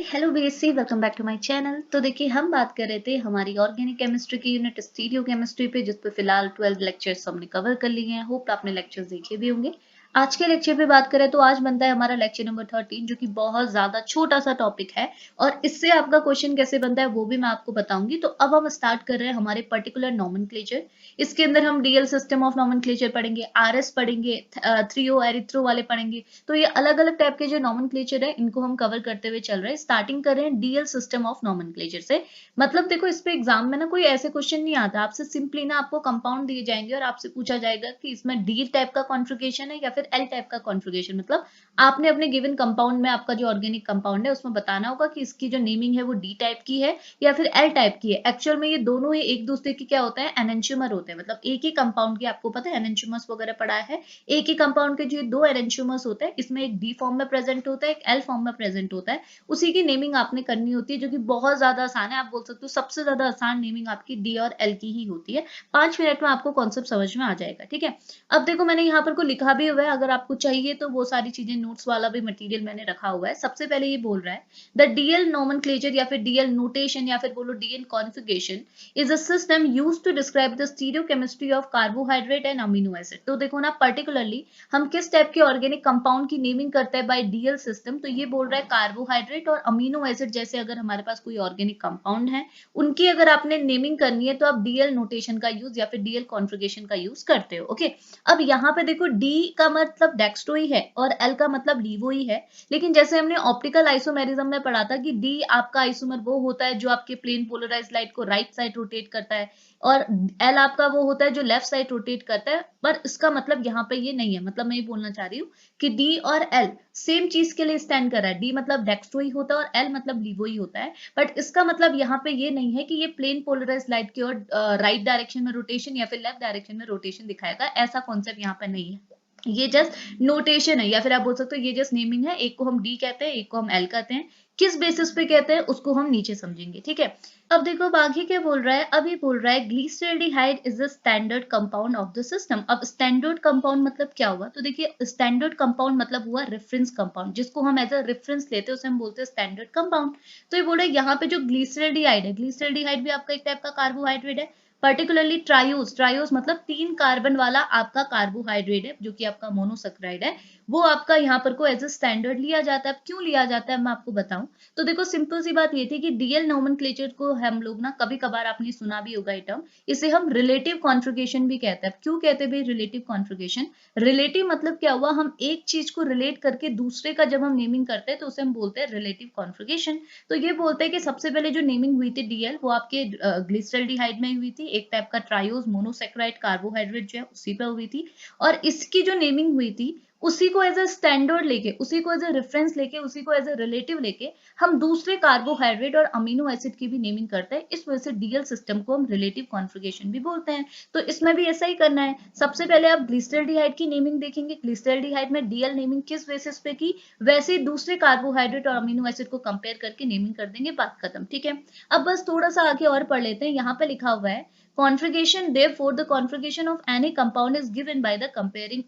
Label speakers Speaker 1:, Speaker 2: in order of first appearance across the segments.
Speaker 1: Hello BSc, welcome back to my channel. तो देखिए, हम बात कर रहे थे हमारी ऑर्गेनिक केमिस्ट्री की यूनिट स्टीरियो केमिस्ट्री पे, जिस पे फिलहाल 12 लेक्चर्स हमने कवर कर लिए हैं। होप आपने लेक्चर्स देखे भी होंगे। आज के लेक्चर पे बात करें तो आज बनता है हमारा लेक्चर नंबर 13, जो कि बहुत ज्यादा छोटा सा टॉपिक है और इससे आपका क्वेश्चन कैसे बनता है वो भी मैं आपको बताऊंगी। तो अब हम स्टार्ट कर रहे हैं हमारे पर्टिकुलर नॉमेनक्लेचर। इसके अंदर हम डीएल सिस्टम ऑफ नॉमेनक्लेचर पढ़ेंगे, आरएस पढ़ेंगे, थ्रियो एरिथ्रो वाले पढ़ेंगे। तो ये अलग अलग टाइप के जो नॉमेनक्लेचर है इनको हम कवर करते हुए चल रहे हैं। स्टार्टिंग कर रहे हैं डीएल सिस्टम ऑफ नॉमेनक्लेचर से। मतलब देखो, इस पे एग्जाम में ना कोई ऐसे क्वेश्चन नहीं आता, आपसे सिंपली ना आपको कंपाउंड दिए जाएंगे और आपसे पूछा जाएगा कि इसमें डी टाइप का कॉन्फ़िगरेशन है या फिर एल टाइप का कॉन्फ़िगरेशन। मतलब आपने अपने गिवन कंपाउंड में, आपका जो ऑर्गेनिक कंपाउंड है उसमें बताना होगा कि इसकी जो नेमिंग है वो डी टाइप की है या फिर एल टाइप की है। एक्चुअल में ये दोनों ही एक दूसरे की क्या होता है, एनेंटियोमर होते हैं। मतलब एक ही कंपाउंड की, आपको पता है एनेंटियोमर्स वगैरह पढ़ा है। एक ही कंपाउंड के जो दो एनेंटियोमर्स होते हैं, इसमें एक डी फॉर्म में प्रेजेंट होता है, एक एल फॉर्म में प्रेजेंट होता है। उसी की नेमिंग आपने करनी होती है, जो कि बहुत ज्यादा आसान है। आप बोल सकते हो सबसे ज्यादा आसान नेमिंग आपकी डी और एल की ही होती है। 5 मिनट में आपको कॉन्सेप्ट समझ में आ जाएगा, ठीक है। अब देखो, मैंने यहाँ पर को लिखा भी हुआ है, अगर आपको चाहिए तो वो सारी चीजें, नोट्स वाला भी मटेरियल मैंने रखा हुआ है। सबसे पहले ये बोल रहा है द डीएल नोमेनक्लेचर या फिर डीएल नोटेशन या फिर बोलो DL configuration is a system used to describe the stereochemistry of carbohydrate and amino acid। तो देखो ना, पर्टिकुलरली हम किस टाइप के ऑर्गेनिक कंपाउंड की नेमिंग करते हैं बाय डीएल सिस्टम। तो ये बोल रहा है कार्बोहाइड्रेट और अमीनो एसिड जैसे अगर हमारे पास कोई ऑर्गेनिक कंपाउंड है, उनकी अगर आपने नेमिंग करनी है तो आप डीएल नोटेशन का यूज या फिर डीएल कॉन्फ़िगरेशन का यूज करते हो। ओके, अब यहाँ पे देखो, डी का मतलब डेक्स्ट्रो ही है और एल का मतलब लीवो ही है। लेकिन जैसे हमने ऑप्टिकल आइसोमेरिज्म में पढ़ा था कि डी आपका आइसोमर वो होता है जो आपके प्लेन पोलराइज्ड लाइट को राइट साइड रोटेट करता है और एल आपका वो होता है जो लेफ्ट साइड रोटेट करता है। पर इसका मतलब यहाँ पे ये नहीं है। मतलब मैं ये बोलना चाह रही हूँ कि डी और एल सेम चीज के लिए स्टैंड कर रहा है। डी मतलब डेक्स्ट्रो ही होता है और एल मतलब लीवो ही होता है। बट इसका मतलब यहाँ पे ये नहीं है कि ये प्लेन पोलराइज्ड लाइट की ओर राइट डायरेक्शन में रोटेशन या फिर लेफ्ट डायरेक्शन में रोटेशन दिखाएगा। ऐसा कॉन्सेप्ट यहाँ पे नहीं है। ये जस्ट नोटेशन है या फिर आप बोल सकते हो ये जस्ट नेमिंग है। एक को हम डी कहते हैं, एक को हम एल कहते हैं। किस बेसिस पे कहते हैं उसको हम नीचे समझेंगे, ठीक है। अब देखो, अब आगे क्या बोल रहा है। अब ये बोल रहा है glyceraldehyde is the standard compound of the system. अब स्टैंडर्ड कंपाउंड मतलब क्या हुआ, तो देखिए स्टैंडर्ड कंपाउंड मतलब हुआ रेफरेंस कंपाउंड, जिसको हम एज अ रेफरेंस लेते हैं उसे हम बोलते हैं स्टैंडर्ड कंपाउंड। तो ये बोल रहा है यहाँ पे जो ग्लिसरॉल्डिहाइड है, ग्लिसरॉल्डिहाइड भी आपका एक टाइप का कार्बोहाइड्रेट है। पर्टिकुलरली ट्रायोज, ट्रायोज मतलब 3 कार्बन वाला आपका कार्बोहाइड्रेट है जो कि आपका मोनोसेक्राइड है। वो आपका यहाँ पर को एज अ स्टैंडर्ड लिया जाता है। अब क्यों लिया जाता है मैं आपको बताऊं। तो देखो, सिंपल सी बात ये थी कि डीएल नोमेनक्लेचर को हम लोग ना कभी कभार आपने सुना भी होगा ये टर्म, इसे हम रिलेटिव कॉन्फ़िगरेशन भी कहते हैं। क्यों कहते हैं भाई रिलेटिव कॉन्फ़िगरेशन? रिलेटिव मतलब क्या हुआ, हम एक चीज को रिलेट करके दूसरे का जब हम नेमिंग करते हैं तो उसे हम बोलते हैं रिलेटिव कॉन्फ़िगरेशन। तो ये बोलते हैं कि सबसे पहले जो नेमिंग हुई थी डीएल, वो आपके ग्लिसरॉल्डिहाइड में हुई थी, एक टाइप का ट्रायोज मोनोसेक्राइड कार्बोहाइड्रेट जो है उसी पर हुई थी। और इसकी जो नेमिंग हुई थी उसी को एज अ स्टैंडर्ड लेके, उसी को एज अ रेफरेंस लेके, उसी को एज अ रिलेटिव लेके हम दूसरे कार्बोहाइड्रेट और अमीनो एसिड की भी नेमिंग करते हैं। इस वजह से डीएल सिस्टम को हम रिलेटिव कॉन्फ़िगरेशन भी बोलते हैं। तो इसमें भी ऐसा ही करना है। सबसे पहले आप ग्लिसरॉल्डिहाइड की नेमिंग देखेंगे, ग्लिसरॉल्डिहाइड में डीएल नेमिंग किस बेसिस पे की, वैसे ही दूसरे कार्बोहाइड्रेट और अमीनो एसिड को कंपेयर करके नेमिंग कर देंगे, बात खत्म, ठीक है। अब बस थोड़ा सा आगे और पढ़ लेते हैं। यहाँ पे लिखा हुआ है configuration, therefore the configuration of any compound is given by the comparing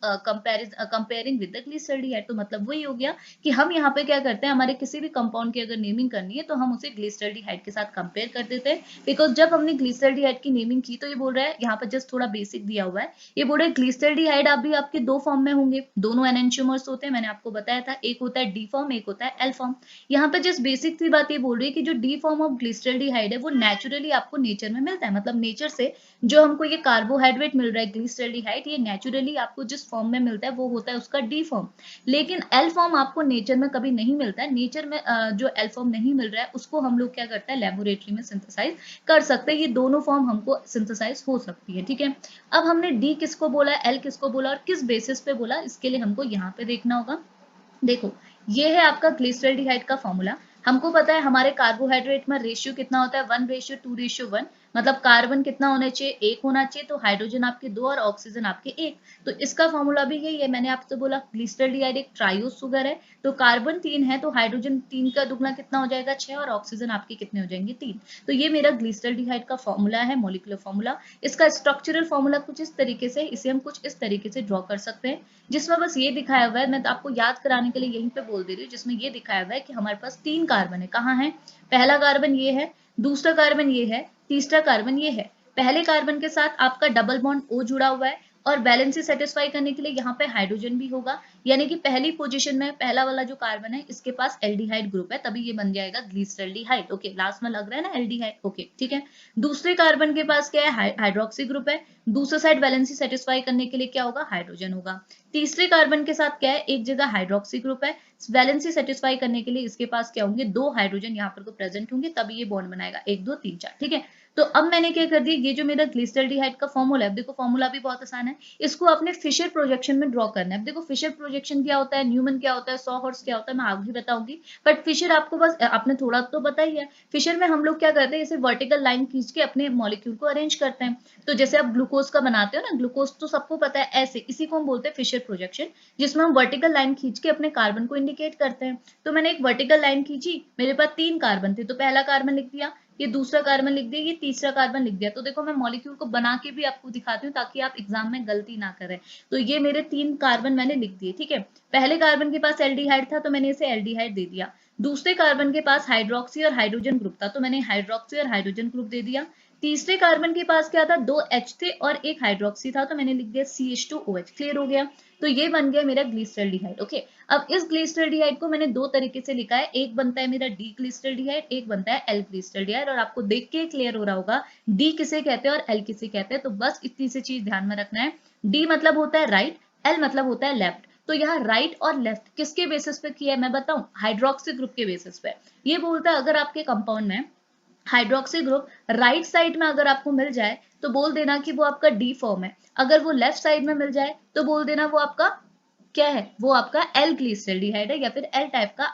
Speaker 1: with the glyceraldehyde। तो मतलब वही हो गया कि हम यहाँ पे क्या करते हैं, हमारे किसी भी कंपाउंड की अगर नेमिंग करनी है तो हम उसे ग्लिसरॉल्डिहाइड के साथ कंपेयर कर देते हैं। बिकॉज जब हमने ग्लिसरॉल्डिहाइड की नेमिंग की तो ये बोल रहा है, यहाँ पर जस्ट थोड़ा बेसिक दिया हुआ है। ये बोल रहा है ग्लिसरॉल्डिहाइड आप भी आपके दो फॉर्म में होंगे, दोनों एनेंटियोमर्स होते हैं, मैंने आपको बताया था। एक होता है डी फॉर्म, एक होता है एल फॉर्म। यहाँ पे जस्ट बेसिक सी बात ये बोल रही है कि जो डी फॉर्म ऑफ ग्लिसरॉल्डिहाइड है वो नेचुरली आपको नेचर में मिलता है। मतलब नेचर से जो हमको ये कार्बोहाइड्रेट मिल रहा है ग्लिसरॉल्डिहाइड, ये नेचुरली आपको जिस फॉर्म में मिलता है वो होता है उसका डी फॉर्म। लेकिन एल फॉर्म आपको नेचर में कभी नहीं मिलता है। नेचर में जो एल फॉर्म नहीं मिल रहा है उसको हम लोग क्या करते हैं, लेबोरेटरी में सिंथेसाइज कर सकते हैं। ये दोनों फॉर्म हमको सिंथेसाइज हो सकती है, ठीक है। अब हमने डी किसको बोला, एल किसको बोला और किस बेसिस पे बोला, इसके लिए हमको यहाँ पे देखना होगा। देखो, ये है आपका ग्लिसरॉल्डिहाइड का फॉर्मूला। हमको पता है हमारे कार्बोहाइड्रेट में रेशियो कितना होता है, 1:2:1। मतलब कार्बन कितना होना चाहिए, 1 होना चाहिए, तो हाइड्रोजन आपके 2 और ऑक्सीजन आपके 1। तो इसका फॉर्मूला भी यही है, मैंने आपसे बोला ग्लिसरॉल्डिहाइड एक ट्रायोज शुगर है, तो कार्बन 3 है तो हाइड्रोजन 3 का दुगना कितना हो जाएगा 6 और ऑक्सीजन आपके कितने हो जाएंगे 3। तो ये मेरा ग्लिसरॉल्डिहाइड का फॉर्मूला है, मॉलिक्यूलर फॉर्मूला। इसका स्ट्रक्चरल फॉर्मूला कुछ इस तरीके से, इसे हम कुछ इस तरीके से ड्रॉ कर सकते हैं, जिसमें बस ये दिखाया हुआ है, मैं तो आपको याद कराने के लिए यहीं पे बोल दे रही हूँ, जिसमें ये दिखाया हुआ है कि हमारे पास 3 कार्बन है। कहाँ है? पहला कार्बन ये है, दूसरा कार्बन ये है, तीसरा कार्बन ये है। पहले कार्बन के साथ आपका डबल बॉन्ड O जुड़ा हुआ है और बैलेंस सेटिस्फाई करने के लिए यहाँ पे हाइड्रोजन भी होगा, यानी कि पहली पोजीशन में पहला वाला जो कार्बन है इसके पास एल्डिहाइड ग्रुप है, तभी ये बन जाएगा ग्लिसरॉल्डिहाइड। ओके, लास्ट में लग रहा है ना एल्डिहाइड। ओके ठीक है। दूसरे कार्बन के पास क्या है? हाइड्रोक्सी ग्रुप है, दूसरे साइड बैलेंसी सेटिस्फाई करने के लिए क्या होगा? हाइड्रोजन होगा। तीसरे कार्बन के साथ क्या है? एक जगह हाइड्रोक्सी ग्रुप है, वैलेंसी सेटिस्फाई करने के लिए इसके पास क्या होंगे? 2 हाइड्रोजन यहाँ पर को प्रेजेंट होंगे, तभी ये बॉन्ड बनाएगा 1 2 3 4। ठीक है। तो अब मैंने क्या कर दिया, ये जो मेरा ग्लिसरॉल्डिहाइड का फॉर्मूला है, देखो फॉर्मूला भी बहुत आसान है, इसको आपने फिशर प्रोजेक्शन में ड्रॉ करना है। देखो फिशर प्रोजेक्शन क्या होता है, न्यूमन क्या होता है, सॉहर्ट्ज क्या होता है, मैं आगे बताऊंगी, बट फिशर आपको बस आपने थोड़ा तो पता ही है। फिशर में हम लोग क्या करते हैं, इसे वर्टिकल लाइन खींच के अपने मॉलिक्यूल को अरेंज करते हैं। तो जैसे आप ग्लूकोज का बनाते हो ना, ग्लूकोज तो सबको पता है ऐसे, इसी को हम बोलते हैं फिशर प्रोजेक्शन, जिसमें हम वर्टिकल लाइन खींच के अपने कार्बन को इंडिकेट करते हैं। तो मैंने एक वर्टिकल लाइन खींची, मेरे पास 3 कार्बन थे, तो पहला कार्बन लिख दिया, ये दूसरा कार्बन लिख दिया, ये तीसरा कार्बन लिख दिया। तो देखो मैं मॉलिक्यूल को बना के भी आपको दिखाती हूँ ताकि आप एग्जाम में गलती ना करें। तो ये मेरे 3 कार्बन मैंने लिख दिए। ठीक है। पहले कार्बन के पास एल्डिहाइड था तो मैंने इसे एल्डिहाइड दे दिया। दूसरे कार्बन के पास हाइड्रोक्सी और हाइड्रोजन ग्रुप था तो मैंने हाइड्रोक्सी और हाइड्रोजन ग्रुप दे दिया। तीसरे कार्बन के पास क्या था? 2 H थे और एक हाइड्रोक्सी था तो मैंने लिख दिया CH2OH। क्लियर हो गया? तो ये बन गया मेरा ग्लिसरॉल्डिहाइड। ओके। अब इस ग्लिसरॉल्डिहाइड को मैंने 2 तरीके से लिखा है, एक बनता है मेरा डी ग्लिसरॉल्डिहाइड, एक बनता है एल ग्लिसरॉल्डिहाइड। और आपको देख के क्लियर हो रहा होगा डी किसे कहते हैं और एल किसे कहते हैं। तो बस इतनी सी चीज ध्यान में रखना है, डी मतलब होता है राइट, एल मतलब होता है लेफ्ट। तो यहाँ राइट और लेफ्ट किसके बेसिस पे किया है मैं बताऊं? हाइड्रोक्सी ग्रुप के बेसिस पे। ये बोलता है अगर आपके कंपाउंड में हाइड्रोक्सी ग्रुप राइट साइड में अगर आपको मिल जाए तो बोल देना कि वो आपका डी फॉर्म है, अगर वो लेफ्ट साइड में मिल जाए तो बोल देना वो आपका क्या है? वो आपका एल ग्लिसरॉल्डिहाइड है, या फिर एल टाइप का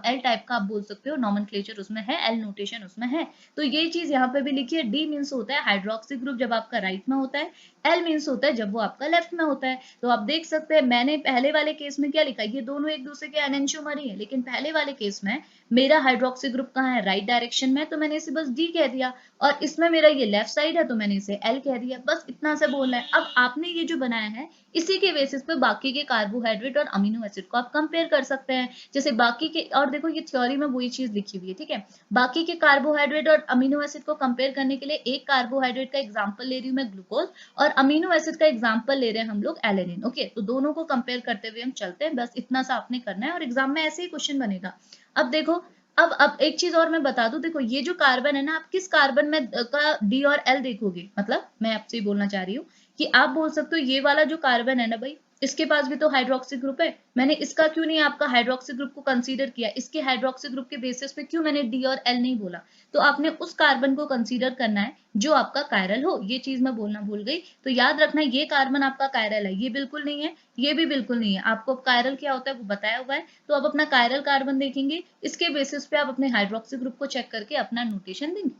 Speaker 1: एल टाइप का आप बोल सकते हो, नॉमेनक्लेचर उसमें है, एल नोटेशन उसमें है। तो ये चीज यहाँ पे भी लिखिए, डी मीन्स होता है हाइड्रोक्सी ग्रुप जब आपका राइट में होता है, एल मीन्स होता है जब वो आपका लेफ्ट में होता है। तो आप देख सकते हैं मैंने पहले वाले केस में क्या लिखा, ये दोनों एक दूसरे के एनेंशियोमर ही है, लेकिन पहले वाले केस में मेरा हाइड्रोक्सी ग्रुप कहाँ है? राइट डायरेक्शन में, तो मैंने इसे बस डी कह दिया। और इसमें मेरा ये लेफ्ट साइड है तो मैंने इसे एल कह दिया। बस इतना सा बोलना है। अब आपने ये जो बनाया है इसी के बेसिस पे बाकी के कार्बोहाइड्रेट और अमीनो एसिड को आप कंपेयर कर सकते हैं। जैसे बाकी के, और देखो ये थ्योरी में वही चीज लिखी हुई है। ठीक है। बाकी के कार्बोहाइड्रेट और अमीनो एसिड को कंपेयर करने के लिए एक कार्बोहाइड्रेट का एग्जांपल ले रही हूँ मैं ग्लूकोज, और अमीनो एसिड का एग्जांपल ले रहे हैं हम लोग एलेनिन। ओके, तो दोनों को कंपेयर करते हुए हम चलते हैं, बस इतना सा आपने करना है और एग्जाम में ऐसे ही क्वेश्चन बनेगा। अब देखो, अब एक चीज और मैं बता दूं, देखो ये जो कार्बन है ना, आप किस कार्बन में का डी और एल देखोगे, मतलब मैं आपसे बोलना चाह रही हूँ कि आप बोल सकते हो ये वाला जो कार्बन है ना भाई, इसके पास भी तो हाइड्रोक्सी ग्रुप है, मैंने इसका क्यों नहीं आपका हाइड्रोक्सी ग्रुप को कंसीडर किया, इसके हाइड्रोक्सी ग्रुप के बेसिस पे क्यों मैंने डी और एल नहीं बोला? तो आपने उस कार्बन को कंसीडर करना है जो आपका कायरल हो। ये चीज मैं बोलना भूल गई, तो याद रखना ये कार्बन आपका कायरल है, ये बिल्कुल नहीं है, ये भी बिल्कुल नहीं है। आपको कायरल क्या होता है वो बताया हुआ है, तो अब अपना कायरल कार्बन देखेंगे, इसके बेसिस पे आप अपने हाइड्रोक्सी ग्रुप को चेक करके अपना नोटेशन देंगे।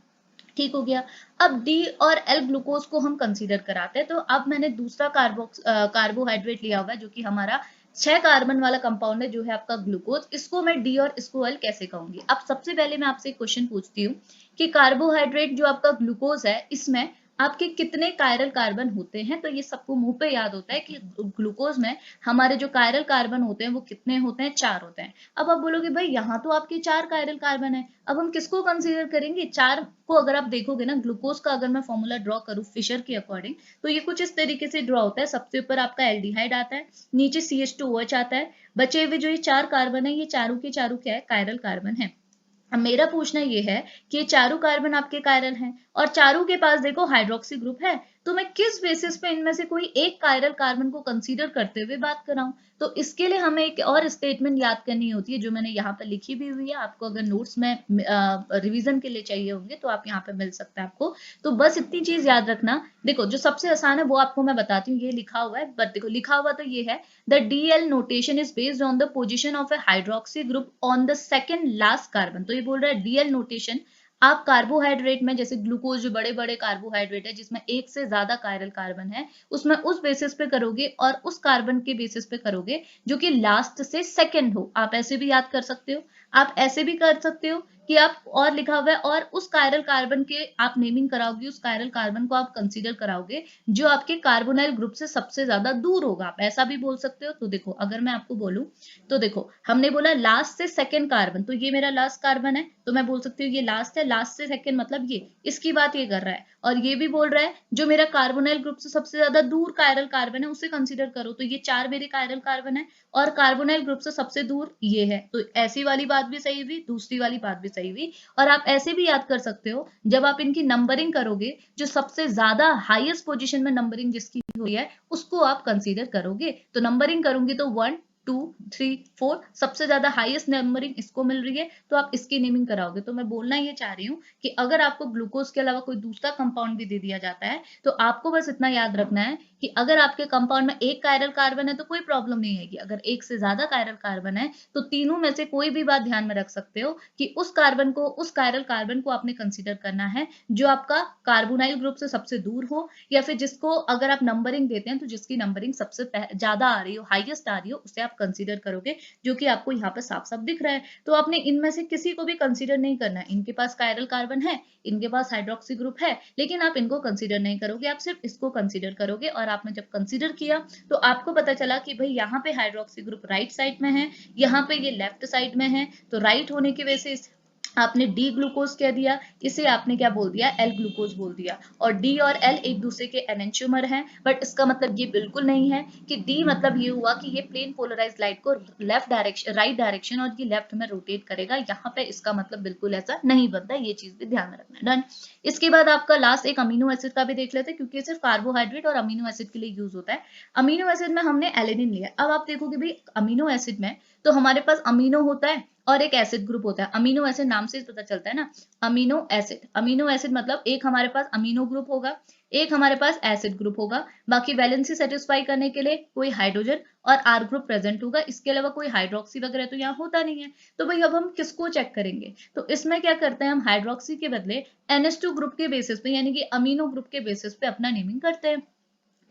Speaker 1: ठीक हो गया। अब डी और एल ग्लूकोज को हम कंसीडर कराते हैं, तो अब मैंने दूसरा कार्बोहाइड्रेट लिया हुआ है जो कि हमारा 6 कार्बन वाला कंपाउंड है जो है आपका ग्लूकोज। इसको मैं डी और इसको एल कैसे कहूंगी? अब सबसे पहले मैं आपसे एक क्वेश्चन पूछती हूँ कि कार्बोहाइड्रेट जो आपका ग्लूकोज है इसमें आपके कितने कायरल कार्बन होते हैं? तो ये सबको मुंह पे याद होता है कि ग्लूकोज में हमारे जो कायरल कार्बन होते हैं वो कितने होते हैं? 4 होते हैं। अब आप बोलोगे भाई यहाँ तो आपके 4 कायरल कार्बन है, अब हम किसको कंसीडर करेंगे? 4 को अगर आप देखोगे ना, ग्लूकोज का अगर मैं फॉर्मूला ड्रॉ करूँ फिशर के अकॉर्डिंग, तो ये कुछ इस तरीके से ड्रॉ होता है। सबसे ऊपर आपका एल्डिहाइड आता है, नीचे CH2OH आता है, बचे हुए जो ये 4 कार्बन है ये चारों के चारों क्या है? कायरल कार्बन है। अब मेरा पूछना ये है कि ये चारों कार्बन आपके कायरल हैं और चारों के पास देखो हाइड्रोक्सी ग्रुप है, तो मैं किस बेसिस पे इनमें से कोई एक कायरल कार्बन को कंसीडर करते हुए बात कर रहा हूं? तो इसके लिए हमें एक और स्टेटमेंट याद करनी होती है जो मैंने यहाँ पर लिखी भी हुई है, आपको अगर नोट्स में रिवीजन के लिए चाहिए होंगे तो आप यहाँ पे मिल सकता है आपको। तो बस इतनी चीज याद रखना, देखो जो सबसे आसान है वो आपको मैं बताती हूँ, ये लिखा हुआ है, बट देखो लिखा हुआ तो ये है, the DL notation is based on the position of a hydroxy group on the second last carbon। तो ये बोल रहा है DL notation आप कार्बोहाइड्रेट में जैसे ग्लूकोज जो बड़े बड़े कार्बोहाइड्रेट है जिसमें एक से ज्यादा कायरल कार्बन है, उसमें उस बेसिस पे करोगे और उस कार्बन के बेसिस पे करोगे जो कि लास्ट से सेकंड हो। आप ऐसे भी याद कर सकते हो, आप ऐसे भी कर सकते हो कि आप और लिखा हुआ है और उस कायरल कार्बन के आप नेमिंग कराओगे, उस कायरल कार्बन को आप कंसीडर कराओगे जो आपके कार्बोनाइल ग्रुप से सबसे ज्यादा दूर होगा। आप ऐसा भी बोल सकते हो। तो देखो अगर मैं आपको बोलूं तो देखो हमने बोला लास्ट से सेकंड कार्बन, तो ये मेरा लास्ट कार्बन है तो मैं बोल सकती हूँ ये लास्ट है, लास्ट से सेकंड मतलब ये, इसकी बात ये कर रहा है। और ये भी बोल रहा है जो मेरा कार्बोनाइल ग्रुप से सबसे ज्यादा दूर कायरल कार्बन है उसे कंसीडर करो, तो ये 4 मेरे कायरल कार्बन है और कार्बोनाइल ग्रुप से सबसे दूर ये है। तो ऐसी वाली बात भी सही हुई, दूसरी वाली बात भी सही हुई। और आप ऐसे भी याद कर सकते हो जब आप इनकी नंबरिंग करोगे, जो सबसे ज्यादा हाईएस्ट पोजीशन में नंबरिंग जिसकी हुई है उसको आप कंसीडर करोगे। तो नंबरिंग करूंगी तो 1 2 3 4 सबसे ज्यादा हाईएस्ट नंबरिंग इसको मिल रही है, तो आप इसकी नेमिंग कराओगे। तो मैं बोलना ये चाह रही हूँ कि अगर आपको ग्लूकोज के अलावा कोई दूसरा कंपाउंड भी दे दिया जाता है तो आपको बस इतना याद रखना है कि अगर आपके कंपाउंड में एक कायरल कार्बन है तो कोई प्रॉब्लम नहीं है, कि अगर एक से ज्यादा कायरल कार्बन है तो तीनों में से कोई भी बात ध्यान में रख सकते हो कि उस कार्बन को, उस कायरल कार्बन को आपने कंसीडर करना है जो आपका कार्बोनाइल ग्रुप से सबसे दूर हो, या फिर जिसको अगर आप नंबरिंग देते हैं तो जिसकी नंबरिंग सबसे ज्यादा आ रही हो, हाईएस्ट आ रही हो, उसे आप कंसीडर करोगे, जो कि आपको यहाँ पे साफ साफ दिख रहा है। तो आपने इनमें से किसी को भी कंसीडर नहीं करना है। इनके पास कायरल कार्बन है, इनके पास हाइड्रोक्सी ग्रुप है, लेकिन आप इनको कंसीडर नहीं करोगे, आप सिर्फ इसको कंसीडर करोगे। और आपने जब कंसीडर किया तो आपको पता चला कि भाई यहाँ पे हाइड्रोक्सी ग्रुप राइट साइड में है, यहाँ पे ये लेफ्ट साइड में है, तो राइट होने की वजह से आपने डी ग्लूकोज कह दिया, इसे आपने क्या बोल दिया, एल ग्लूकोज बोल दिया। और डी और एल एक दूसरे के एनेंटियोमर हैं, बट इसका मतलब ये बिल्कुल नहीं है कि डी मतलब ये हुआ कि ये प्लेन पोलराइज लाइट को लेफ्ट डायरेक्शन, राइट डायरेक्शन और ये लेफ्ट में रोटेट करेगा, यहाँ पे इसका मतलब बिल्कुल ऐसा नहीं बनता, ये चीज भी ध्यान में रखना है। डन। इसके बाद आपका लास्ट एक अमीनो एसिड का भी देख लेते हैं, क्योंकि ये सिर्फ कार्बोहाइड्रेट और अमीनो एसिड के लिए यूज होता है। अमीनो एसिड में हमने एलेनिन लिया। अब आप देखोगे भाई अमीनो एसिड में तो हमारे पास अमीनो होता है और एक एसिड ग्रुप होता है। अमीनो एसिड नाम से पता चलता है ना, अमीनो एसिड, अमीनो एसिड मतलब एक हमारे पास अमीनो ग्रुप होगा, एक हमारे पास एसिड ग्रुप होगा, बाकी वैलेंसी सेटिस्फाई करने के लिए कोई हाइड्रोजन और आर ग्रुप प्रेजेंट होगा, इसके अलावा कोई हाइड्रोक्सी वगैरह तो यहाँ होता नहीं है। तो भाई अब हम किसको चेक करेंगे, तो इसमें क्या करते हैं हम हाइड्रोक्सी के बदले NH2 ग्रुप के बेसिस पे, यानी कि अमीनो ग्रुप के बेसिस पे अपना नेमिंग करते हैं।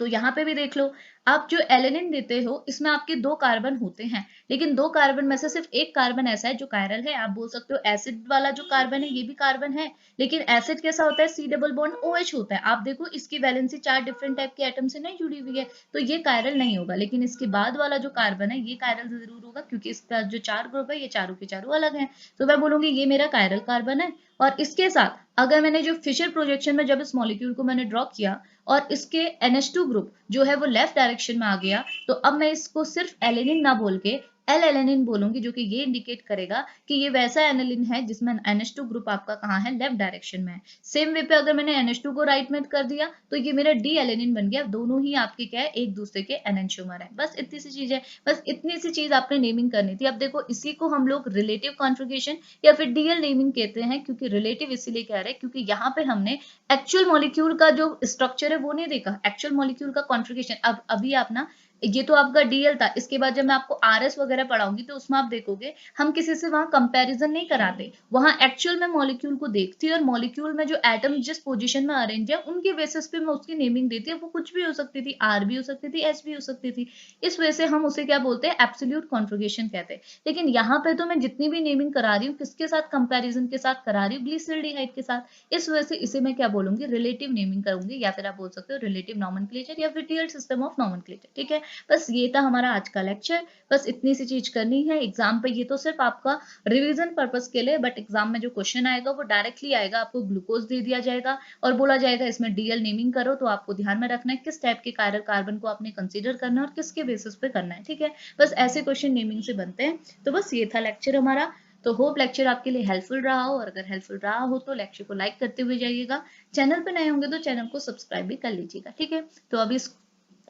Speaker 1: तो यहाँ पे भी देख लो, आप जो एलेनिन देते हो इसमें आपके 2 कार्बन होते हैं, लेकिन 2 कार्बन में से सिर्फ एक कार्बन ऐसा है जो कायरल है। आप बोल सकते हो एसिड वाला जो कार्बन है ये भी कार्बन है, लेकिन एसिड कैसा होता है, C डबल बॉन्ड OH होता है। आप देखो इसकी वैलेंसी 4 डिफरेंट टाइप के एटम से नहीं जुड़ी हुई है, तो ये कायरल नहीं होगा। लेकिन इसके बाद वाला जो कार्बन है ये कायरल जरूर होगा, क्योंकि इसका जो 4 ग्रुप है ये चारों के चारों अलग है। तो मैं बोलूंगी ये मेरा कायरल कार्बन है। और इसके साथ अगर मैंने जो फिशर प्रोजेक्शन में जब इस मॉलिक्यूल को मैंने ड्रॉ किया और इसके NH2 ग्रुप जो है वो लेफ्ट डायरेक्शन में आ गया, तो अब मैं इसको सिर्फ एलेनिन ना बोल के एल एलेनिन बोलूंगी, जो कि ये इंडिकेट करेगा कि ये वैसा एनेलिन है जिसमें NH2 ग्रुप आपका कहाँ है, लेफ्ट डायरेक्शन में है। सेम वे पे अगर मैंने NH2 को राइट में कर दिया तो ये मेरा डी एलेनिन बन गया। दोनों ही आपके क्या है, एक दूसरे के एनेंटियोमर है। बस इतनी सी चीज है, बस इतनी सी चीज आपने नेमिंग करनी थी। अब देखो इसी को हम लोग रिलेटिव कॉन्जुगेशन या फिर डीएल नेमिंग कहते हैं, क्योंकि रिलेटिव इसीलिए कह रहे हैं क्योंकि यहाँ पे हमने एक्चुअल मॉलिक्यूल का जो स्ट्रक्चर है वो नहीं देखा, एक्चुअल मॉलिक्यूल का कॉन्फ़िगरेशन। अब अभी आप ना, ये तो आपका डीएल था, इसके बाद जब मैं आपको आरएस वगैरह पढ़ाऊंगी तो उसमें आप देखोगे हम किसी से वहां कंपैरिजन नहीं कराते, वहां एक्चुअल में मॉलिक्यूल को देखती है और मॉलिक्यूल में जो एटम जिस पोजीशन में अरेंज है उनके बेसिस पे मैं उसकी नेमिंग देती है। वो कुछ भी हो सकती थी, आर भी हो सकती थी, एस भी हो सकती थी। इस वजह से हम उसे क्या बोलते हैं, एब्सोल्यूट कॉन्फ़िगरेशन कहते हैं। लेकिन यहाँ पे तो मैं जितनी भी नेमिंग करा रही हूँ किसके साथ, कंपेरिजन के साथ करा रही हूँ, ग्लिसरॉल्डिहाइड के साथ। इस वजह से इसे मैं क्या बोलूंगी, रिलेटिव नेमिंग करूंगी, या फिर आप बोल सकते हो रिलेटिव नॉमेनक्लेचर या फिर डीएल सिस्टम ऑफ नॉमेनक्लेचर। ठीक है, बस ये था हमारा आज का लेक्चर। बस इतनी सी चीज करनी है एग्जाम पे। ये तो सिर्फ आपका रिवीजन पर्पस के लिए, बट एग्जाम में जो क्वेश्चन आएगा वो डायरेक्टली आएगा, आपको ग्लूकोज दे दिया जाएगा और बोला जाएगा इसमें डीएल नेमिंग करो। तो आपको ध्यान में रखना है किस टाइप के कायरल कार्बन को आपने कंसीडर करना है और किसके बेसिस पे करना है। ठीक है, बस ऐसे क्वेश्चन नेमिंग से बनते हैं। तो बस ये था लेक्चर हमारा। तो होप लेक्चर आपके लिए हेल्पफुल रहा हो, और अगर हेल्पफुल रहा हो तो लेक्चर को लाइक करते हुए जाइएगा। चैनल पे नए होंगे तो चैनल को सब्सक्राइब भी कर लीजिएगा। ठीक है, तो अभी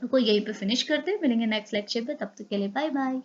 Speaker 1: को यहीं पे फिनिश करते हैं, मिलेंगे नेक्स्ट लेक्चर पे, तब तक के लिए बाय बाय।